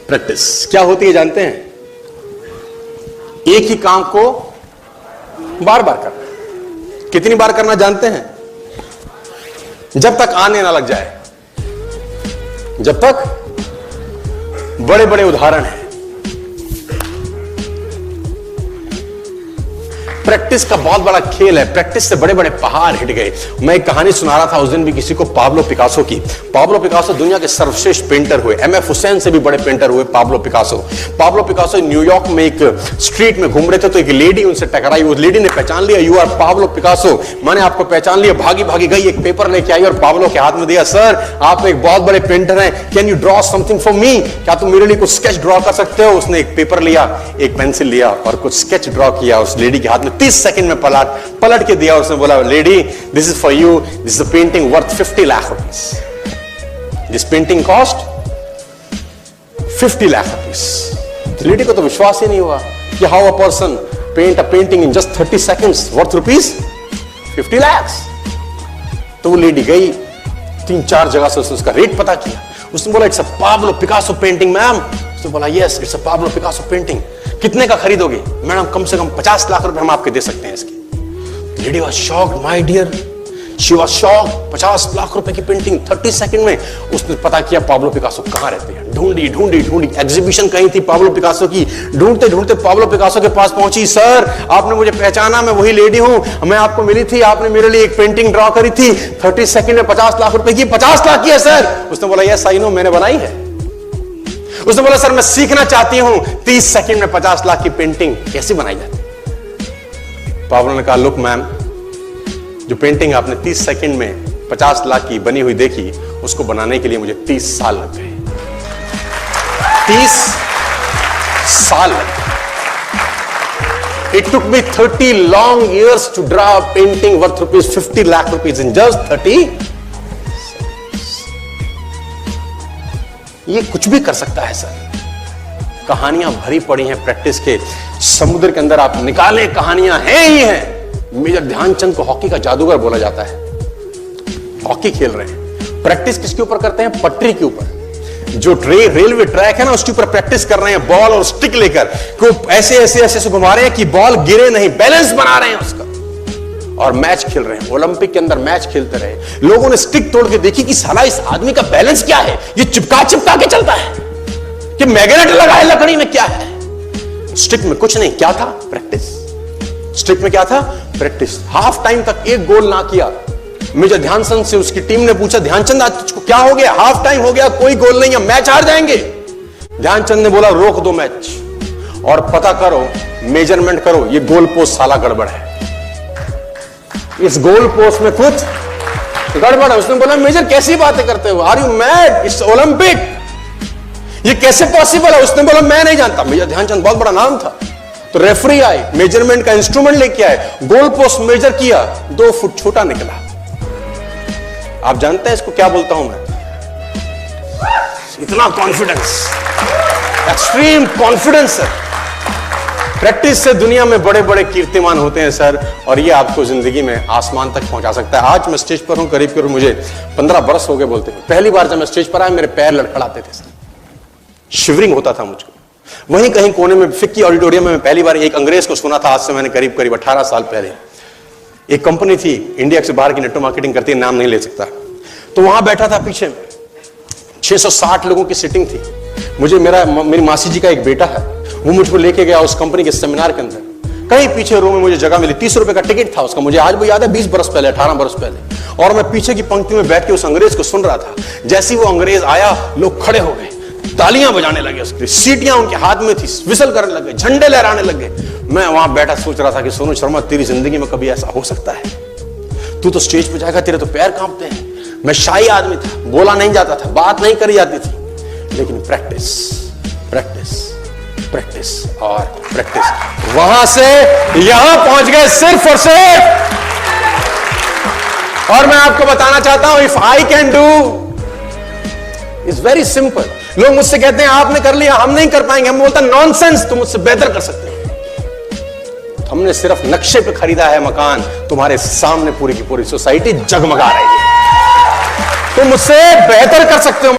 Practice क्या होती है जानते हैं? एक ही काम को बार बार करना। कितनी बार करना जानते हैं? जब तक आने ना लग जाए, जब तक। बड़े बड़े उदाहरण हैं। प्रैक्टिस का बहुत बड़ा खेल है। प्रैक्टिस से बड़े बड़े पहाड़ हिट गए। मैं एक कहानी सुना रहा था उस दिन भी किसी को, पाब्लो पिकासो की। पाब्लो पिकासो दुनिया के सर्वश्रेष्ठ पेंटर हुए। एमएफ हुसैन से भी बड़े पेंटर हुए Pablo Picasso. Pablo Picasso New York में एक स्ट्रीट में घूम रहे थे तो एक लेडी उनसे टकराई। उस लेडी ने पहचान लिया, यू आर पाब्लो पिकासो, मैंने आपको पहचान लिया। भागी भागी गई, एक पेपर लेके आई और पाब्लो के हाथ में दिया। सर आप एक बहुत बड़े पेंटर हैं, can you draw something for me? क्या तुम मेरे लिए कुछ स्केच ड्रॉ कर सकते हो? उसने एक पेपर लिया, एक पेंसिल लिया और कुछ स्केच ड्रॉ किया उस लेडी के हाथ में। 30 सेकंड में पलट के दिया। उसने बोला, lady this is for you, this is a painting worth 50 lakh rupees. This painting cost 50 lakh rupees. Lady को तो विश्वास ही नहीं हुआ कि how a person paint a painting in just 30 seconds worth rupees 50 lakh. तो वो लेडी गई, 3-4 जगह से उसने उसका रेट पता किया। उसने बोला, it's a Pablo Picasso painting ma'am. उसने बोला, yes it's a Pablo Picasso painting. कितने का खरीदोगे? मैडम कम से कम 50 लाख रुपए हम आपके दे सकते हैं इसकी। Lady was shocked, my dear, she was shocked. 50 lakh रुपए की पेंटिंग 30 सेकंड में। उसने पता किया पाब्लो पिकासो कहां रहते हैं। ढूंढी ढूंढी ढूंढी, एग्जीबिशन कहीं थी पाब्लो पिकासो की। ढूंढते ढूंढते पाब्लो पिकासो के पास पहुंची। सर आपने मुझे पहचाना, मैं वही लेडी हूं, मैं आपको मिली थी, आपने मेरे लिए एक पेंटिंग ड्रॉ करी थी 30 सेकंड में 50 लाख रुपए की। 50 लाख की है सर? उसने बोला, यस आई नो, मैंने बनाई है। उसने बोला, सर मैं सीखना चाहती हूं 30 सेकंड में 50 लाख की पेंटिंग कैसे बनाई जाती है। पाब्लो ने कहा, लुक मैम, जो पेंटिंग आपने 30 सेकंड में 50 लाख की बनी हुई देखी, उसको बनाने के लिए मुझे 30 साल लग गए। 30 साल लग गए। It took me 30 long years to draw a painting worth rupees 50 lakh rupees in just 30। ये कुछ भी कर सकता है सर। कहानियां भरी पड़ी हैं प्रैक्टिस के समुद्र के अंदर। आप निकालें, कहानियां हैं ही हैं। मेजर ध्यानचंद को हॉकी का जादूगर बोला जाता है। हॉकी खेल रहे हैं, प्रैक्टिस किसके ऊपर करते हैं? पटरी के ऊपर। जो रेलवे ट्रैक है ना, उसके ऊपर प्रैक्टिस कर रहे हैं बॉल और स्टिक लेकर। को ऐसे ऐसे ऐसे घुमा रहे हैं कि बॉल गिरे नहीं, बैलेंस बना रहे हैं उसका। और मैच खेल रहे हैं। ओलंपिक के अंदर मैच खेलते रहे। लोगों ने स्टिक तोड़ के देखी कि साला इस आदमी का बैलेंस क्या है, ये चिपका चिपका के चलता है कि मैग्नेट लगा है लकड़ी में, क्या है? स्टिक में कुछ नहीं। क्या था? प्रैक्टिस। स्टिक में क्या था? प्रैक्टिस। हाफ टाइम तक एक गोल ना किया। मेजर ध्यानचंद से उसकी टीम ने पूछा, ध्यानचंद आज तुझको क्या हो गया? हाफ टाइम हो गया, कोई गोल नहीं है, मैच हार जाएंगे। ध्यानचंद ने बोला, रोक दो मैच और पता करो, मेजरमेंट करो, ये गोल पोस्ट साला गड़बड़ है, इस गोल पोस्ट में कुछ गड़बड़ है। उसने बोला, मेजर कैसी बातें करते हो? Are you mad? It's Olympic, ये कैसे पॉसिबल है? उसने बोला, मैं नहीं जानता। मेजर ध्यानचंद बहुत बड़ा नाम था। तो रेफरी आए, मेजरमेंट का इंस्ट्रूमेंट लेके आए, गोल पोस्ट मेजर किया, 2 फुट छोटा निकला। आप जानते हैं इसको क्या बोलता हूं मैं? इतना कॉन्फिडेंस, एक्सट्रीम कॉन्फिडेंस है। प्रैक्टिस से दुनिया में बड़े बड़े कीर्तिमान होते हैं सर, और ये आपको जिंदगी में आसमान तक पहुंचा सकता है। आज मैं स्टेज पर हूं, करीब करीब मुझे 15 बरस हो गए बोलते हैं। पहली बार जब मैं स्टेज पर आया, मेरे पैर लड़खड़ाते थे सर, शिवरिंग होता था मुझको। वहीं कहीं कोने में फिक्की ऑडिटोरियम में मैं पहली बार एक अंग्रेज को सुना था। आज से मैंने करीब करीब 18 साल पहले। एक कंपनी थी इंडिया से बाहर की, नेटवर्क मार्केटिंग करती है, नाम नहीं ले सकता। तो वहां बैठा था, पीछे 660 लोगों की सिटिंग थी। मुझे मेरी मासी जी का एक बेटा है, वो मुझको लेके गया उस कंपनी के सेमिनार के अंदर। कहीं पीछे रूम में मुझे जगह मिली, 30 रुपए का टिकट था उसका। मुझे आज भी याद है, 20 बरस पहले, 18 बरस पहले। और मैं पीछे की पंक्ति में बैठ के उस अंग्रेज को सुन रहा था। जैसे ही वो अंग्रेज आया, लोग खड़े हो गए, तालियां बजाने लगे, उसकी सीटियां उनके हाथ में थी, विसल करने लगे, झंडे लहराने लगे। मैं वहां बैठा सोच रहा था कि सोनू शर्मा, तेरी जिंदगी में कभी ऐसा हो सकता है? तू तो स्टेज पे जाएगा, तेरे तो पैर कांपते हैं। मैं शाही आदमी था, बोला नहीं जाता था, बात नहीं करी जाती थी। लेकिन प्रैक्टिस, प्रैक्टिस, प्रैक्टिस और प्रैक्टिस, वहां से यहां पहुंच गए सिर्फ और सिर्फ। और मैं आपको बताना चाहता हूं, if I can do, it's very simple. लोग मुझसे कहते हैं आपने कर लिया, हम नहीं कर पाएंगे। हम बोलता नॉनसेंस, तुम मुझसे बेहतर कर सकते हैं। हमने सिर्फ नक्शे पे खरीदा है मकान, तुम्हारे सामने पूरी की पूरी सोसाइटी जगमगा रही है। तुम मुझसे बेहतर कर सकते हो।